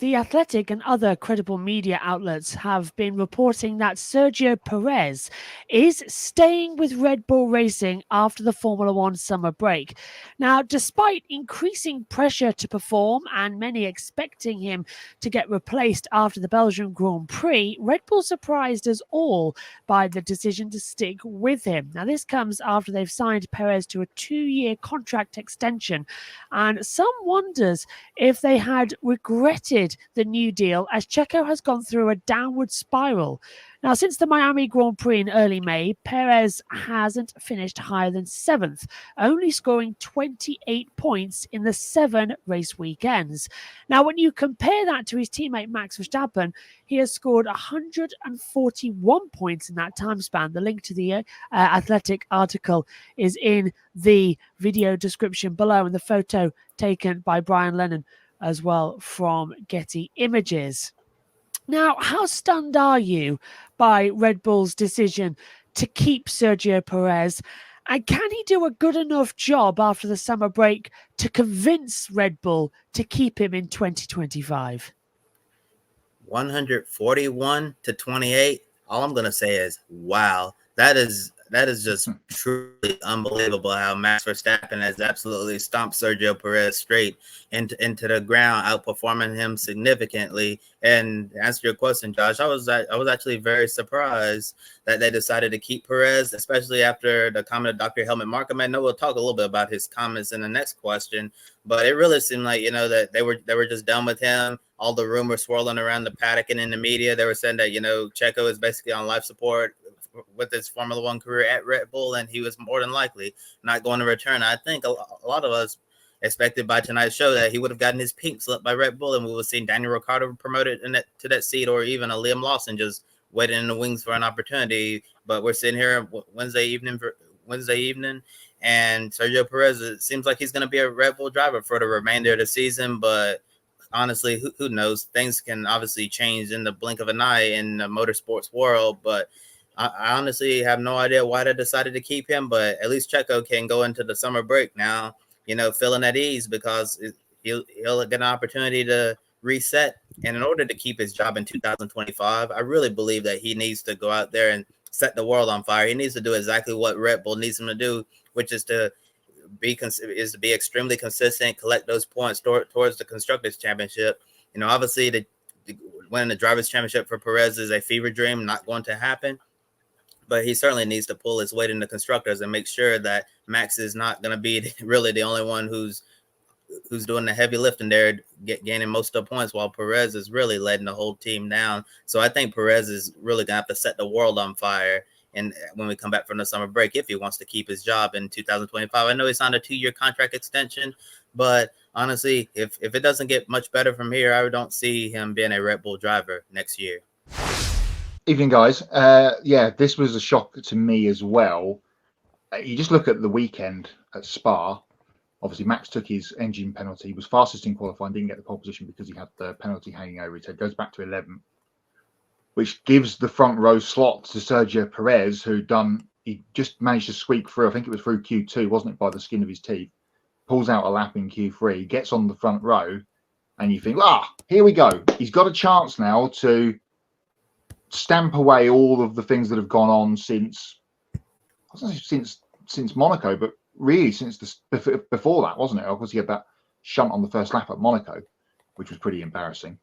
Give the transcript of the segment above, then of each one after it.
The Athletic and other credible media outlets have been reporting that Sergio Perez is staying with Red Bull Racing after the Formula One summer break. Now, despite increasing pressure to perform and many expecting him to get replaced after the Belgian Grand Prix, Red Bull surprised us all by the decision to stick with him. Now, this comes after they've signed Perez to a 2-year contract extension, and some wonders if they had regretted the new deal, as Checo has gone through a downward spiral. Now, since the Miami Grand Prix in early May, Perez hasn't finished higher than 7th, only scoring 28 points in the 7 race weekends. Now, when you compare that to his teammate Max Verstappen, he has scored 141 points in that time span. The link to the Athletic article is in the video description below, and the photo taken by Brian Lennon as well from Getty Images. Now, how stunned are you by Red Bull's decision to keep Sergio Perez? And can he do a good enough job after the summer break to convince Red Bull to keep him in 2025? 141 to 28. All I'm going to say is, wow, that is just truly unbelievable how Max Verstappen has absolutely stomped Sergio Perez straight into the ground, outperforming him significantly. And to answer your question, Josh, I was actually very surprised that they decided to keep Perez, especially after the comment of Dr. Helmut Marko. I know we'll talk a little bit about his comments in the next question, but it really seemed like, that they were just done with him. All the rumors swirling around the paddock and in the media, they were saying that, Checo is basically on life support with his Formula One career at Red Bull, and he was more than likely not going to return. I think a lot of us expected by tonight's show that he would have gotten his pink slip by Red Bull, and we would see Daniel Ricciardo promoted to that seat, or even a Liam Lawson just waiting in the wings for an opportunity. But we're sitting here Wednesday evening, and Sergio Perez, it seems like he's going to be a Red Bull driver for the remainder of the season. But honestly, who knows? Things can obviously change in the blink of an eye in the motorsports world, but I honestly have no idea why they decided to keep him, but at least Checo can go into the summer break now, feeling at ease, because he'll get an opportunity to reset. And in order to keep his job in 2025, I really believe that he needs to go out there and set the world on fire. He needs to do exactly what Red Bull needs him to do, which is to be extremely consistent, collect those points towards the Constructors Championship. Obviously, winning the Drivers' Championship for Perez is a fever dream, not going to happen. But he certainly needs to pull his weight in the Constructors and make sure that Max is not going to be really the only one who's doing the heavy lifting there, gaining most of the points, while Perez is really letting the whole team down. So I think Perez is really going to have to set the world on fire. And when we come back from the summer break, if he wants to keep his job in 2025, I know he signed a 2-year contract extension, but honestly, if it doesn't get much better from here, I don't see him being a Red Bull driver next year. Evening, guys. This was a shock to me as well. You just look at the weekend at Spa. Obviously, Max took his engine penalty. He was fastest in qualifying, didn't get the pole position because he had the penalty hanging over his head. Goes back to 11th, which gives the front row slot to Sergio Perez, he just managed to squeak through. I think it was through Q2, wasn't it, by the skin of his teeth. Pulls out a lap in Q3, gets on the front row, and you think, here we go. He's got a chance now to stamp away all of the things that have gone on since Monaco, but really since before that, wasn't it? Of course, he had that shunt on the first lap at Monaco, which was pretty embarrassing,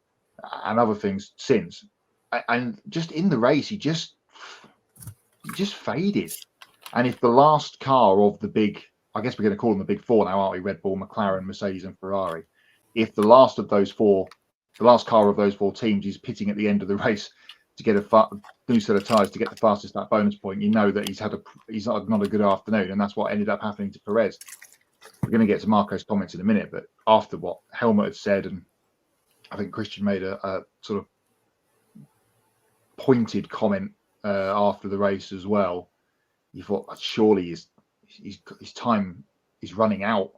and other things since. And just in the race, he just faded. And if the last car of the big, I guess we're going to call them the big four now, aren't we? Red Bull, McLaren, Mercedes, and Ferrari. If the last car of those four teams is pitting at the end of the race to get a new set of tyres to get the fastest lap bonus point, you know that he's not a good afternoon, and that's what ended up happening to Perez. We're going to get to Marco's comments in a minute, but after what Helmut had said, and I think Christian made a sort of pointed comment after the race as well, you thought surely his time is running out,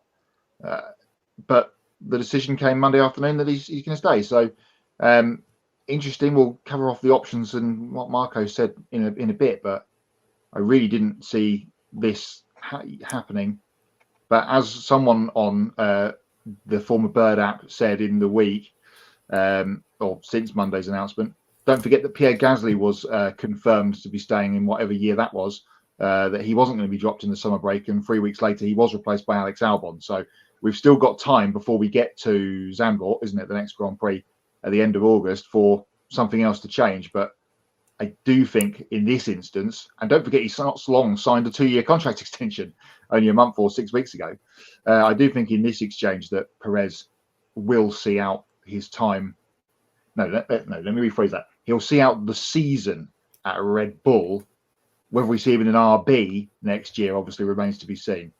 but the decision came Monday afternoon that he's going to stay. So interesting. We'll cover off the options and what Marco said in a bit, but I really didn't see this happening. But as someone on the former Bird app said in the week, or since Monday's announcement. Don't forget that Pierre Gasly was confirmed to be staying in whatever year that was, that he wasn't going to be dropped in the summer break, and 3 weeks later he was replaced by Alex Albon. So we've still got time before we get to Zandvoort, isn't it, the next Grand Prix at the end of August, for something else to change. But I do think in this instance, and don't forget he's not long signed a 2-year contract extension only a month or 6 weeks ago. I do think in this exchange that Perez will see out his time. No, let me rephrase that. He'll see out the season at Red Bull. Whether we see him in an RB next year obviously remains to be seen.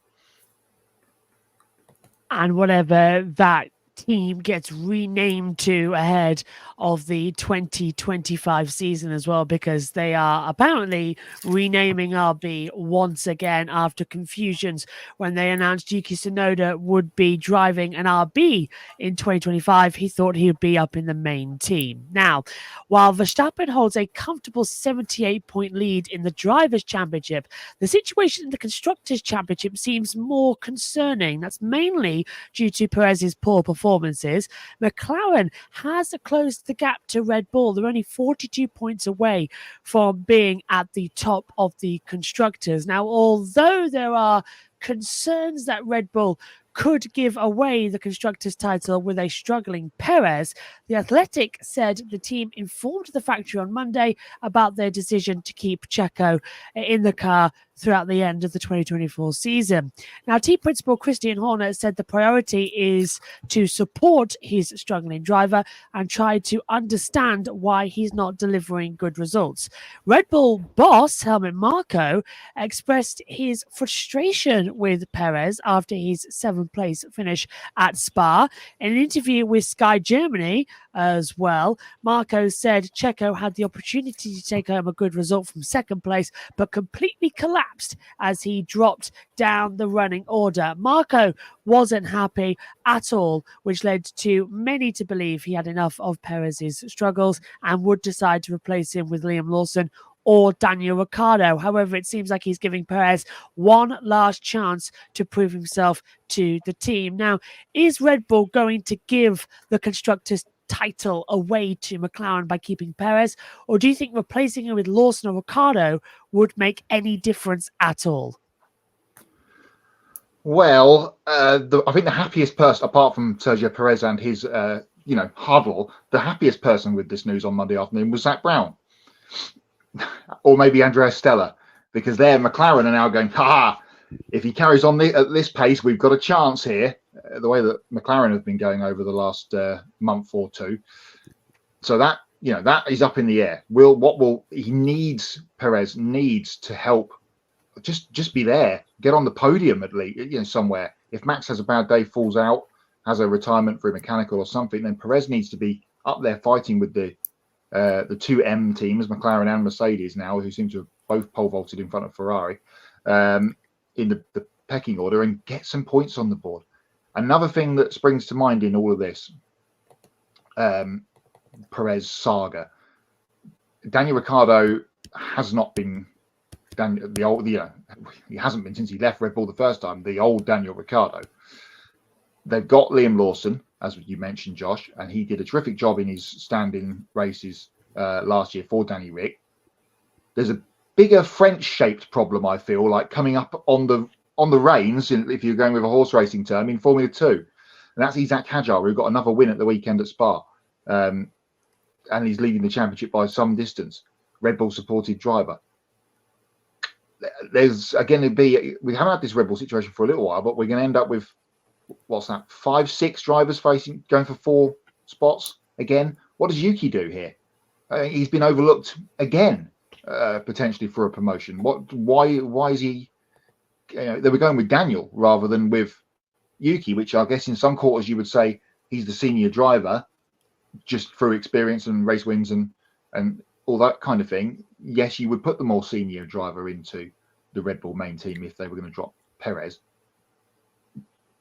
And whatever that team gets renamed to ahead of the 2025 season as well, because they are apparently renaming RB once again after confusions when they announced Yuki Tsunoda would be driving an RB in 2025. He thought he would be up in the main team. Now, while Verstappen holds a comfortable 78-point lead in the Drivers' Championship, the situation in the Constructors' Championship seems more concerning. That's mainly due to Perez's poor performances. McLaren has closed the gap to Red Bull. They're only 42 points away from being at the top of the Constructors. Now, although there are concerns that Red Bull could give away the Constructors' title with a struggling Perez, The Athletic said the team informed the factory on Monday about their decision to keep Checo in the car throughout the end of the 2024 season. Now, team principal Christian Horner said the priority is to support his struggling driver and try to understand why he's not delivering good results. Red Bull boss Helmut Marko expressed his frustration with Perez after his 7th place finish at Spa. In an interview with Sky Germany as well, Marko said Checo had the opportunity to take home a good result from 2nd place, but completely collapsed as he dropped down the running order. Marko wasn't happy at all, which led to many to believe he had enough of Perez's struggles and would decide to replace him with Liam Lawson or Daniel Ricciardo. However, it seems like he's giving Perez one last chance to prove himself to the team. Now, is Red Bull going to give the Constructors' title away to McLaren by keeping Perez, or do you think replacing him with Lawson or Ricciardo would make any difference at all? Well, I think the happiest person, apart from Sergio Perez and his, huddle, the happiest person with this news on Monday afternoon was Zach Brown, or maybe Andrea Stella, because McLaren are now going, if he carries on at this pace, we've got a chance here. The way that McLaren have been going over the last month or two, so that is up in the air. Perez needs to help, just be there, get on the podium at least, somewhere. If Max has a bad day, falls out, has a retirement for a mechanical or something, then Perez needs to be up there fighting with the 2M teams, McLaren and Mercedes now, who seem to have both pole vaulted in front of Ferrari in the pecking order, and get some points on the board. Another thing that springs to mind in all of this Perez saga, Daniel Ricciardo has not been he hasn't been since he left Red Bull the first time, the old Daniel Ricciardo. They've got Liam Lawson, as you mentioned, Josh, and he did a terrific job in his stand-in races last year for Danny Rick. There's a bigger French-shaped problem, I feel, like coming up on the reins, if you're going with a horse racing term, in Formula 2. And that's Isaac Hadjar, who got another win at the weekend at Spa. And he's leading the championship by some distance. Red Bull supported driver. There's again, we haven't had this Red Bull situation for a little while, but we're going to end up with, 5-6 drivers going for 4 spots again. What does Yuki do here? He's been overlooked again, potentially for a promotion. Why is he? They were going with Daniel rather than with Yuki, which I guess in some quarters you would say he's the senior driver, just through experience and race wins and all that kind of thing. Yes, you would put the more senior driver into the Red Bull main team if they were going to drop Perez.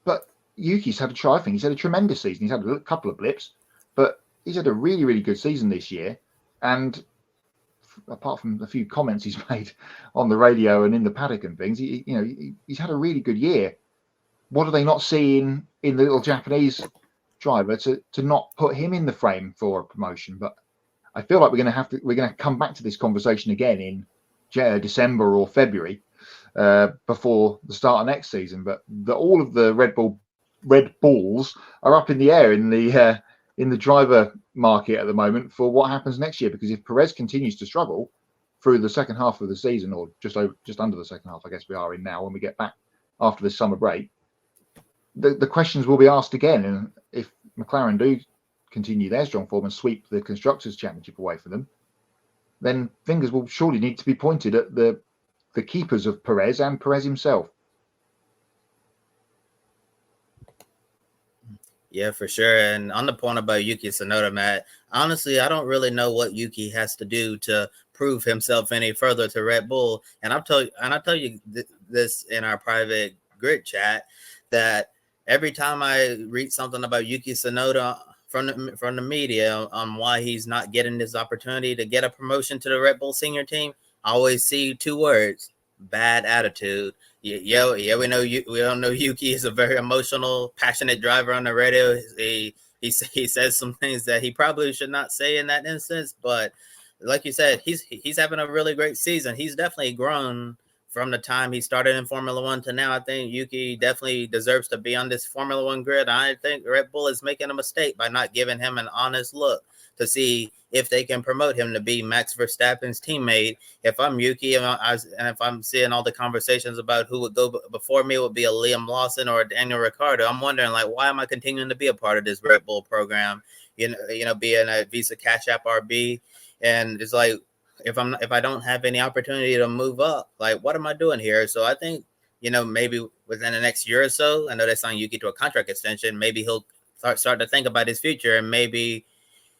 But Yuki's had he's had a tremendous season. He's had a couple of blips, but he's had a really, really good season this year. And apart from a few comments he's made on the radio and in the paddock and things, he's had a really good year. What are they not seeing in the little Japanese driver to not put him in the frame for a promotion. But I feel like we're going to come back to this conversation again in December or February before the start of next season. But all of the Red Bulls are up in the air in the driver market at the moment for what happens next year. Because if Perez continues to struggle through the second half of the season, or just under the second half, I guess we are in now, when we get back after this summer break, the questions will be asked again. And if McLaren do continue their strong form and sweep the Constructors' Championship away from them, then fingers will surely need to be pointed at the keepers of Perez and Perez himself. Yeah, for sure. And on the point about Yuki Tsunoda, Matt, honestly, I don't really know what Yuki has to do to prove himself any further to Red Bull. And I'll tell you this in our private grid chat, that every time I read something about Yuki Tsunoda from the media on why he's not getting this opportunity to get a promotion to the Red Bull senior team, I always see two words: bad attitude. Yeah, we know we all know Yuki is a very emotional, passionate driver on the radio. He says some things that he probably should not say in that instance, but like you said, he's having a really great season. He's definitely grown from the time he started in Formula One to now. I think Yuki definitely deserves to be on this Formula One grid. I think Red Bull is making a mistake by not giving him an honest look to see if they can promote him to be Max Verstappen's teammate. If I'm Yuki and if I'm seeing all the conversations about who would go before me, it would be a Liam Lawson or a Daniel Ricciardo. I'm wondering, like, why am I continuing to be a part of this Red Bull program? You know, being a Visa Cash App RB, and it's like, if I don't have any opportunity to move up, like, what am I doing here? So I think, maybe within the next year or so, I know they signed Yuki to a contract extension. Maybe he'll start to think about his future and maybe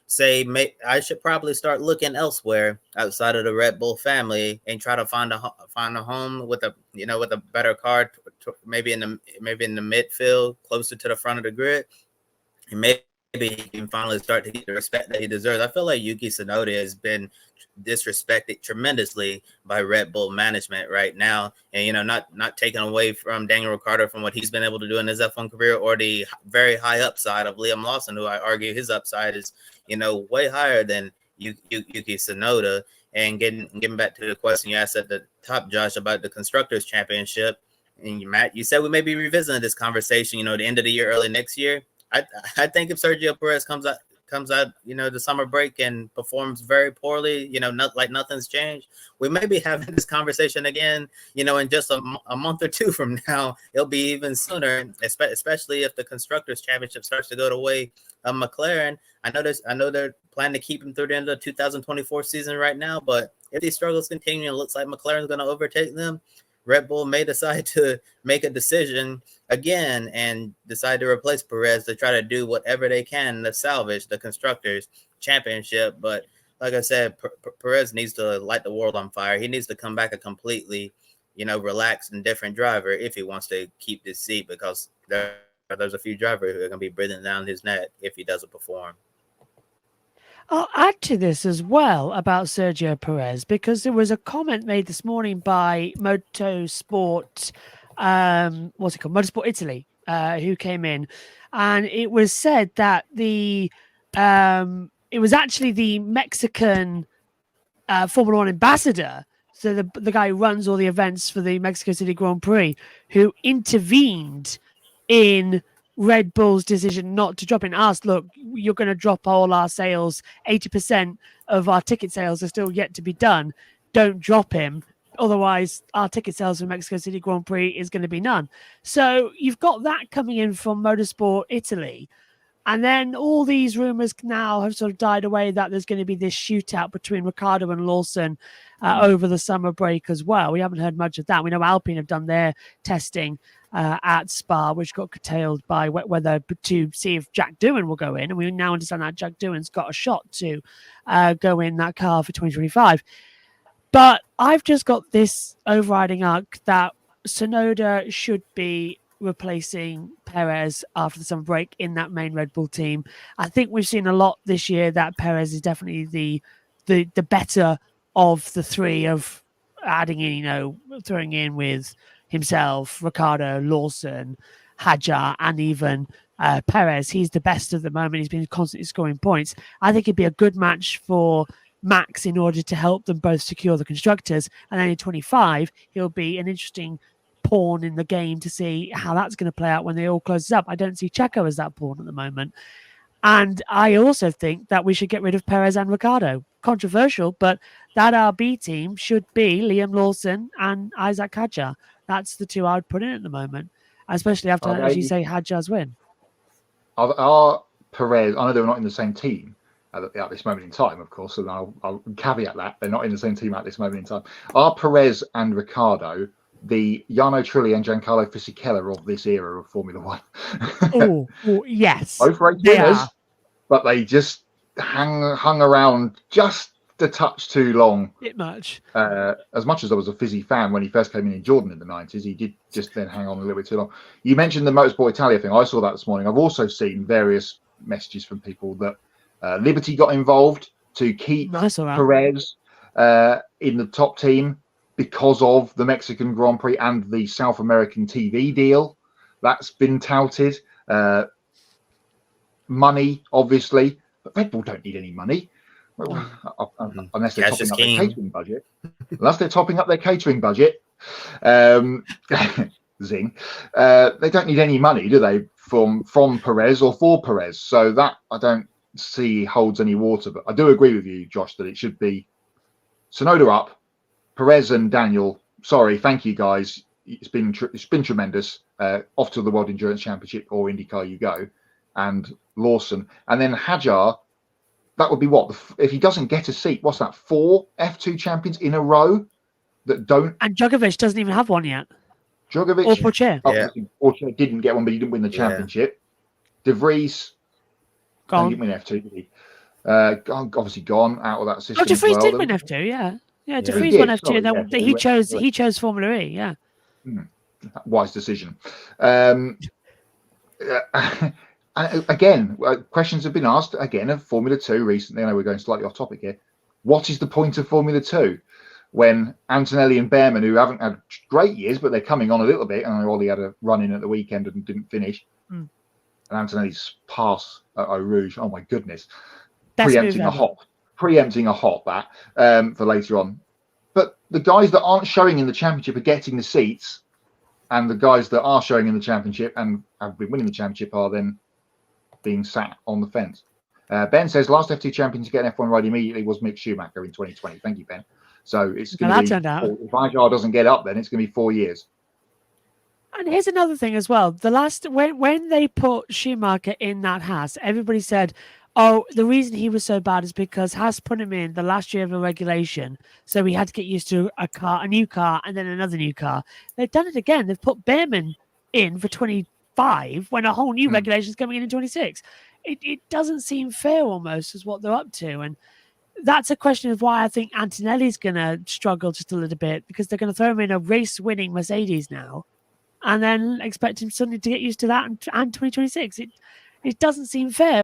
say, I should probably start looking elsewhere outside of the Red Bull family and try to find a home with a better car, maybe in the midfield, closer to the front of the grid, and maybe he can finally start to get the respect that he deserves. I feel like Yuki Tsunoda has been disrespected tremendously by Red Bull management right now, and not taken away from Daniel Ricciardo from what he's been able to do in his F1 career, or the very high upside of Liam Lawson, who I argue his upside is way higher than Yuki Tsunoda. And getting back to the question you asked at the top, Josh, about the Constructors Championship, and Matt, you said we may be revisiting this conversation, the end of the year, early next year. I think if Sergio Perez comes out, the summer break and performs very poorly, not like nothing's changed, we may be having this conversation again, in just a month or two from now. It'll be even sooner, especially if the Constructors Championship starts to go the way of McLaren. I know they're planning to keep him through the end of the 2024 season right now, but if these struggles continue and it looks like McLaren's going to overtake them, Red Bull may decide to make a decision again and decide to replace Perez to try to do whatever they can to salvage the Constructors Championship. But like I said, Perez needs to light the world on fire. He needs to come back a completely, relaxed and different driver if he wants to keep this seat, because there's a few drivers who are going to be breathing down his neck if he doesn't perform. I'll add to this as well about Sergio Perez, because there was a comment made this morning by Motorsport Italy, who came in, and it was said that it was actually the Mexican Formula One ambassador, so the guy who runs all the events for the Mexico City Grand Prix, who intervened in Red Bull's decision not to drop in, asked, look, you're going to drop all our sales. 80% of our ticket sales are still yet to be done. Don't drop him. Otherwise, our ticket sales for Mexico City Grand Prix is going to be none. So you've got that coming in from Motorsport Italy. And then all these rumors now have sort of died away that there's going to be this shootout between Ricciardo and Lawson over the summer break as well. We haven't heard much of that. We know Alpine have done their testing at Spa, which got curtailed by whether to see if Jack Doohan will go in. And we now understand that Jack Doohan's got a shot to go in that car for 2025. But I've just got this overriding arc that Tsunoda should be replacing Perez after the summer break in that main Red Bull team. I think we've seen a lot this year that Perez is definitely the better of the three, of adding in, throwing in with himself, Ricciardo, Lawson, Hadjar, and even Perez. He's the best at the moment. He's been constantly scoring points. I think it'd be a good match for Max in order to help them both secure the constructors. And then in 25, he'll be an interesting pawn in the game to see how that's going to play out when they all close up. I don't see Checo as that pawn at the moment. And I also think that we should get rid of Perez and Ricciardo. Controversial, but that RB team should be Liam Lawson and Isaac Hadjar. That's the two I would put in at the moment, especially after, as you say, Hadjar's win. Are Perez, I know they're not in the same team at this moment in time, of course, and I'll caveat that. They're not in the same team at this moment in time. Are Perez and Ricciardo the Jarno Trulli and Giancarlo Fisichella of this era of Formula One? Oh, yes. Both race winners, but they just hung around just a touch too long. Bit much. As much as I was a Fizzy fan when he first came in Jordan in the 90s, he did just then hang on a little bit too long. You mentioned the Motorsport Italia thing. I saw that this morning. I've also seen various messages from people that Liberty got involved to keep Perez in the top team because of the Mexican Grand Prix and the South American TV deal. That's been touted. Money, obviously, but Red Bull don't need any money. Unless they're topping up their catering budget. Unless they're topping up their catering budget. Zing. They don't need any money, do they, from Perez or for Perez? So that I don't see holds any water. But I do agree with you, Josh, that it should be Tsunoda up, Perez and Daniel. Sorry, thank you guys. It's been tremendous. Off to the World Endurance Championship or IndyCar you go, and Lawson, and then Hadjar. That would be what if he doesn't get a seat? What's that? 4 F2 champions in a row that don't. And Djokovic doesn't even have one yet. Djokovic or Pocher. Pocher didn't get one, but he didn't win the championship. De Vries gone. Didn't win F2, did he? Obviously gone out of that system. Oh, De Vries did win F2, yeah. De Vries won F2, and then he chose Formula E, yeah. Wise decision. Again, questions have been asked again of Formula 2 recently. I know we're going slightly off topic here. What is the point of Formula 2 when Antonelli and Behrman, who haven't had great years, but they're coming on a little bit, and I know Ollie had a run in at the weekend and didn't finish. And Antonelli's pass at Eau Rouge, oh my goodness, preempting a hop that for later on. But the guys that aren't showing in the championship are getting the seats, and the guys that are showing in the championship and have been winning the championship are then being sat on the fence. Ben says last F2 champion to get an F1 ride immediately was Mick Schumacher in 2020. Thank you, Ben. So it's going to be, if Hadjar doesn't get up, then it's going to be 4 years. And here's another thing as well. When they put Schumacher in that Haas, everybody said, oh, the reason he was so bad is because Haas put him in the last year of a regulation, so he had to get used to a new car, and then another new car. They've done it again. They've put Behrman in for 25 when a whole new regulation is coming in 26. It doesn't seem fair almost as what they're up to. And that's a question of why I think Antonelli's going to struggle just a little bit, because they're going to throw him in a race-winning Mercedes now and then expect him suddenly to get used to that and 2026. It doesn't seem fair.